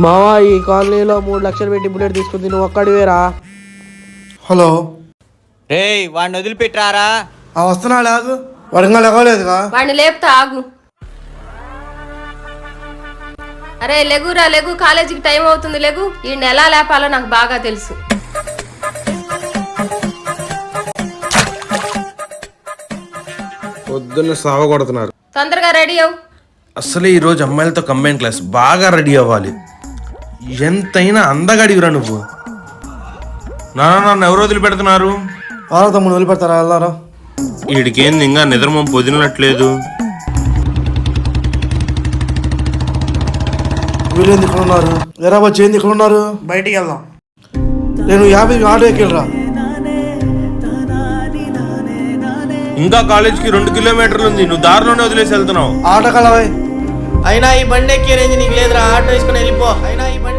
మావా ఈ కాలనీలో 3 లక్షలు పెట్టి బుల్లెట్ తీసుకుంది, నువ్వు ఒక్కడివేరా? హలో, రేయ్ వాడిని వదిలిపెట్టారా? వస్తున్నా లేదు, వరంగా లేవలేదుగా. వాడిని లేపుతా ఆగు. అరే లెగురా లెగు, కాలేజీకి టైం అవుతుంది లెగు. ఈ ఎలా లేపాలో నాకు బాగా తెలుసు. పొద్దున్న సావ కొడుతున్నారు. తొందరగా రెడీ అవ్వు. అసలు ఈ రోజు అమ్మాయిలతో కంబైన్ క్లాస్, బాగా రెడీ అవ్వాలి. ఎంతైనా అందగాడివిరా నువ్వు. నన్ను ఎవరు వదిలిపెడుతున్నారు? తమ్ముడు వదిలిపెడతారా? వెళ్ళారా? వీడికేంది ఇంకా నిద్రమం పొదినట్లేదు. వీళ్ళేంది ఇక్కడ ఉన్నారు? ఎరా వచ్చి ఏంది ఇక్కడ ఉన్నారు? బయటికి వెళ్దాం. నేను 50 ఆటో ఎక్కిరా. ఇంకా కాలేజ్కి 2 కిలోమీటర్లు ఉంది, నువ్వు దారిలోనే వదిలేసి వెళ్తున్నావు. ఆటో కలవై. అయినా ఈ బండి ఎక్కే రేంజ్ నీకు లేదురా, ఆటో వేసుకుని వెళ్ళిపో. అయినా ఈ బండి